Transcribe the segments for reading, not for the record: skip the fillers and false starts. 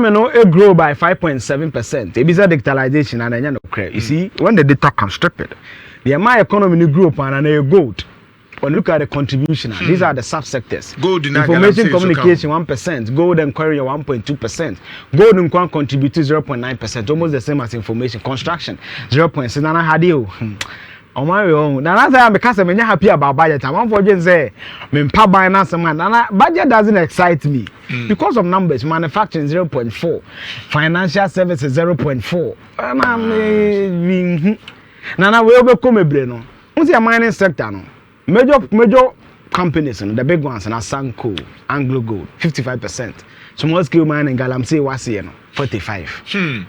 economy no it grow by 5.7%. It is a digitalization and no credit. You see, when the data comes stupid, the my economy no grow and a gold. When look at the contribution, these are the subsectors. Gold information communication 1%, gold and courier 1.2%, gold and quan contribute to 0.9%, almost the same as information. Construction 0.6. Nana had you. On my own. Now that's why I'm because I'm happy about budget. I'm for just say, me pa buy na some man. Budget doesn't excite me because of numbers. Manufacturing 0.4, financial services 0.4. Nana we will come a brain. What's your mining sector? No? Major companies, the big ones, and Sanko, Anglo Gold, 55%. Small scale mining, Galamsey was here, 45.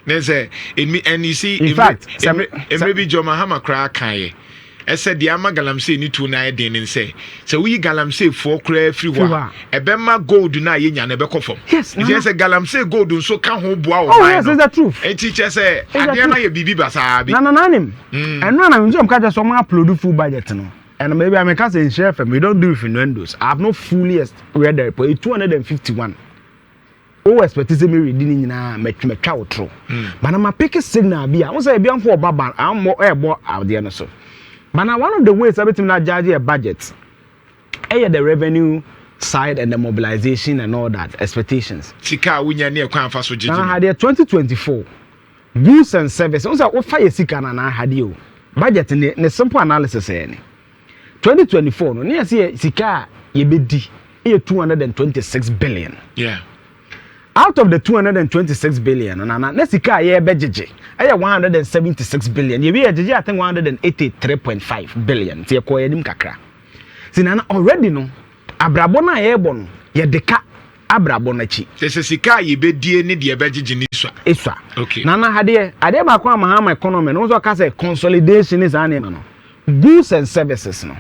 There's a and you see, in fact, maybe Jomahama crack. I said the Ama Galamsey need to night and say, so we Galamsey for cray free one. A Bema gold do not yin and a becofo. Yes, yes, a Galamsey gold do so can't hold bow. Oh, yes, is the truth. A teacher say, I am a bibi basabi. Nananim. And none of them catch some upload full budget. And maybe I'm a cousin chef and we don't do it in windows. I have not fully read the report. 251. Oh, expectation me reading na me twa wotro. But na my pick signal be I want say be for baba am more airbo out there no so. But now one of the ways everything na judge a budget. The revenue side and the mobilization and all that expectations. Sika wunya ne kwan fa so jeje. Na had 2024 goods and services. We say what fire sika na had you. Budget ne simple analysis any. 2024 no near see sika ye bedi 226 billion. Yeah. Out of the 226 billion, na sika ye bejeje. 176 billion. Ye be jeje I think 183.5 billion. Ti ko ye nim kakra. Sinana already no abrabo na ye bo no ye deka abrabo na chi. Tese sika ye bedie ne de bejeje ni swa. Eswa. Okay. Nana ade ba kwa mahama economy no so ka say consolidation is an no. Goods and services no.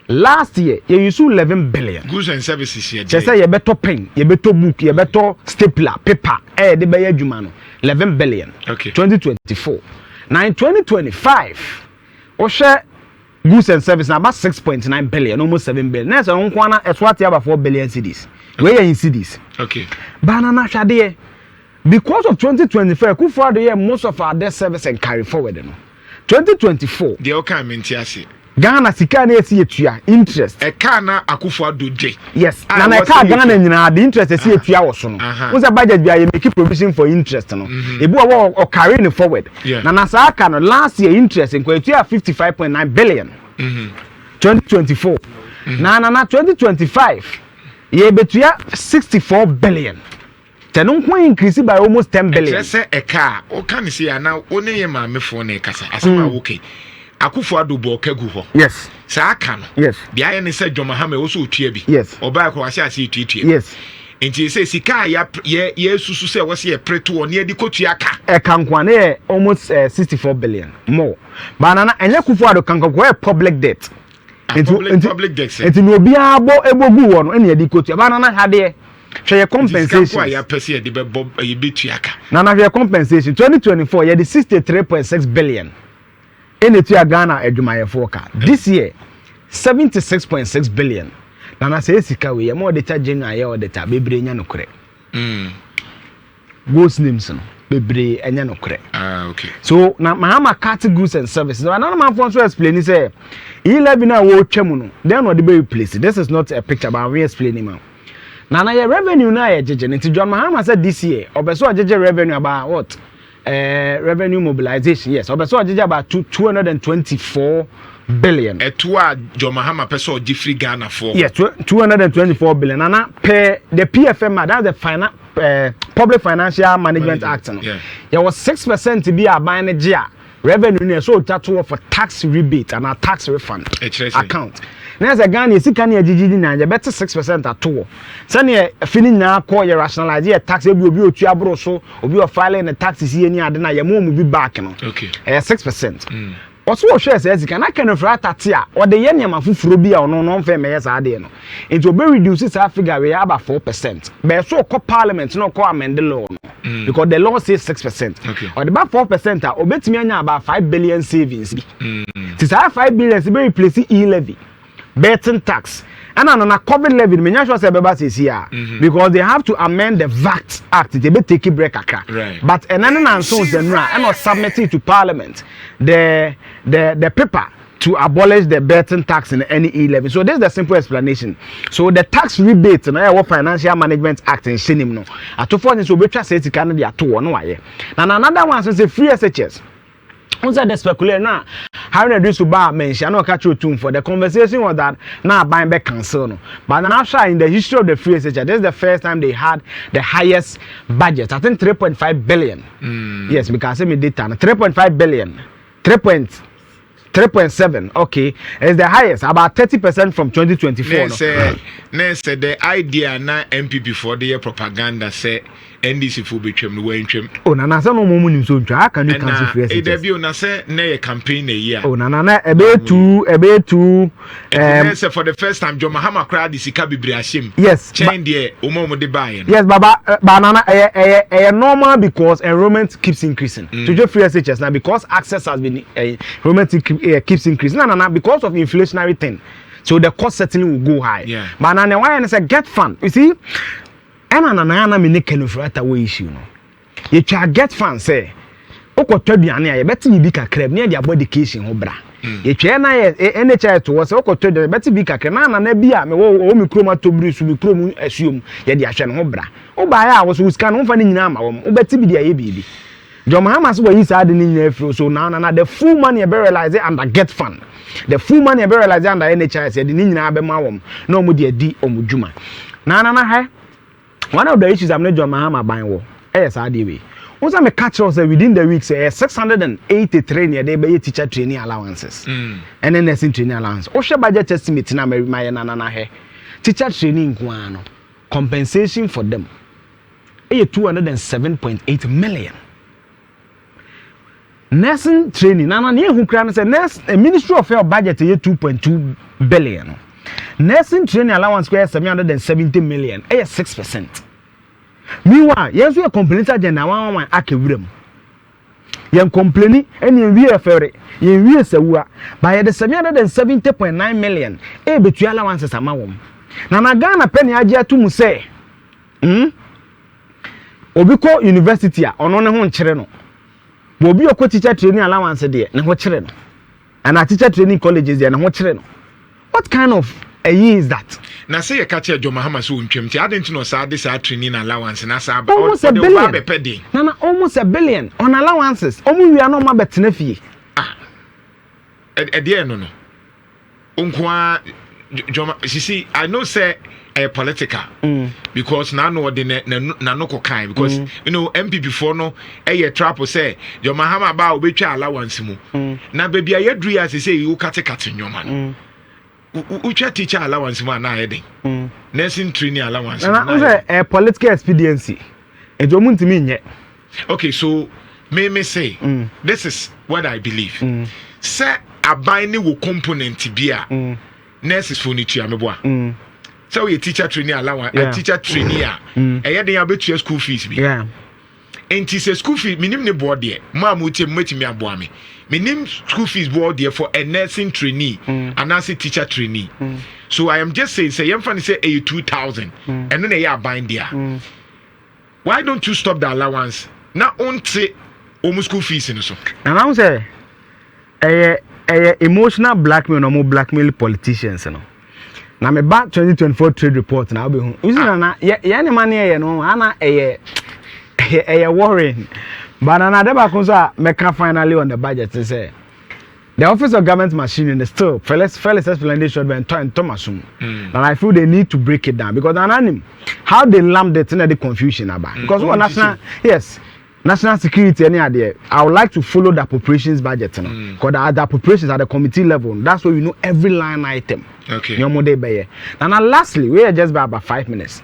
Last year, you used 11 billion. Goods and services here. Just say you better pen, you better book, you better stapler, paper. The buy jumano 11 billion. Okay. 2024. Now in 2025, we share goods and services about 6.9 billion, almost 7 billion. Next, on kwana eswati about 4 billion cedis. Where in cedis? Okay. Banana shade. Because of 2025, who for the year most of our debt service and carry forward. 2024. The okay mentiasi. Ghana sika na esi etua interest e ka na akufo adoje. Yes, na ka Ghana nyina the interest esi etua wo so no wo say budget bia you make provision for interest no e bu o carry no forward na sa aka no last year interest in etua 55.9 billion 2024 na 2025 ye betua 64 billion then no increase by almost 10 billion. Say e ka o kan say na one ye ma me fo na kasa asema okay akufo adobo kagu ho. Yes. Sa aka no. Yes. Bia ye ne se Jomahama wo so otua bi. Yes. Oba ko wase ase tutua. Yes. Enti say sika ye susu se wo se ye preto one e di kotua aka. E kankwa na almost 64 billion more. Banana enye kufo ado kankwa public debt. Public debt. Enti no obi abo ebogu wo no ene e di kotua. Banana hade hwe compensation. Ya pese de be bob ye betua aka. Na hwe compensation 2024 ye di 63.6 billion. In the Ghana Edumayefo ka. This year 76.6 billion. Nana say sika we more data general or data bebre nya no kore. Goods names no bebre enya no kore. Okay. So na mahama cat goods and services. Another man for so explain say 11 na wo twam no. Then what the be replace. This is not a picture but we explain him. Nana your revenue na ye jeje. Nti John Mahama said this year obeso jeje revenue about what? Revenue mobilization, yes. Obeso about 224 billion. Etua Jomahama peso Jeffrey Ghana for. Yes, 224 billion. And per the PFM, that's the Public Financial Management Act. Yeah. There was 6% to be a manager revenue so that for tax rebate and a tax refund account. Now as a Ghana, you see can you better 6% at all. Send feeling now call your rationalize tax will be to so or be filing the taxes here near the night your mom will be back. Okay. 6%. Also share says you can I kind of ratatia or the yen yama fufrobia or no fair mayors are there. It will be reduced our figure we have about 4%. But so called parliament no call amend the law because the law says 6%. Okay. Or the about 4% are obet me about 5 billion savings. Since I have 5 billion to be replacing e-levy, betting tax, And on a COVID levy, me sure say beba say here because they have to amend the VAT Act. They be take break akra. Right. But and so and not submit it to Parliament. The paper to abolish the betting tax in any e-levy. So this is the simple explanation. So the tax rebate and our Financial Management Act in Shinim no. At to for this we try say it can be at two no why. Now another one says free SHS. Once the speculate now, how they do to bar mention, I know catch you tune for the conversation was that now buying back cancel. No. But now in the history of the free SHS, this is the first time they had the highest budget. I think 3.5 billion. Yes, because I me data 3.5 billion. 3.7, okay, is the highest, about 30% from 2024. Say the idea na MPP for the propaganda say NDC for betwem no wentwem. Oh na na say no mo nim so ntwa can you cancel free SHS? E dey bi na say na ye campaign a year. Oh na ebe two say for the first time John Mahama crowd the sika bibiri ahyem. Yes. Chain there omo de buy. Yes baba banana normal because enrollment keeps increasing. To just free SHS now because access has been enrollment keeps increasing. No because of inflationary thing. So the cost certainly will go high. Yeah. But now why I say get fund. You see, na me make no for that way issue no. You try get fund say. Okotwa duane a ye beti bi kakra ne dia body education ho bra. Ye twa na ye NHI to was okotwa de beti bi kakra na bi a me wo mi kroma to bri su mi krom asuom ye dia hwe ne ho bra. Wo ba ya wo so scan ho fa ne nyina ma wo. Wo beti bi dia ye bi. John Mahama so we use ade ni nyina afro so now the full money e be realize under get fund. The full money e be realize under NHI say the ni nyina be ma wo. Na omo de adi omo djuma. Na one of the issues I'm not John Mahama buying wo. Yes ade we. Once I catch us within the week say 683 near they be teacher training allowances. And then nursing training allowance. Osha budget estimate na my na he. Teacher training nko compensation for them. 207.8 million. Nursing training na near who cram say nurse Ministry of Health budget 2.2 billion. Nursing training allowance square 770 million. 6%. Meanwhile, yes, we are complaining agenda one akewurem. Yen complaining any we afere. Yen we sewua by the 770.9 million. Betu allowances amawom. Na Ghana penny age atu say. Obiko university a ono ne ho nkyere no. Obi okọ teacher training allowance de ne ho kyere no. And a teacher training colleges de ne ho kyere no. What kind of a year is that? Na say you catch John Mahama so ntwem ti adent no say this training allowance na say almost $1 billion. Na almost $1 billion on allowances. Omu wi no ma betena fie. E de no. Unkwa see I know say political because now no de na no kokan because you know MPP for no trap say John Mahama ba obetwa allowance mu. Na baby ayedru ya say you kate nyoma no. Ucha teacher allowance man na heading. Nursing training allowance. Na a political expediency. E do muntimi nye. Okay, so me say this is what I believe. Say aban ni wo component bia nurses for ni tua meboa. So we teacher training allowance, teacher training a den abetua school fees bi. Yeah. Enti say school fees minim ne board there. Ma mo tie metimi aboa me. Minim school fees board there for a nursing trainee and as a teacher trainee. So I am just saying say yemfa say 2,000 and then they are bind there. Why don't you stop the allowance? Na onte almost school fees in so. And I say emotional blackmail no more blackmail politicians no. Na me back 2024 trade report na be hu. You see na ya ne man ye no ana worrying. But another back make finally on the budget to say the Office of Government Machinery is still fairless explanation by Thomasum. And I feel they need to break it down because how they lamb it in the confusion about because national security any idea. I would like to follow the appropriations budget because the appropriations at the committee level. That's where you know every line item. Okay. And lastly, we are just by about 5 minutes.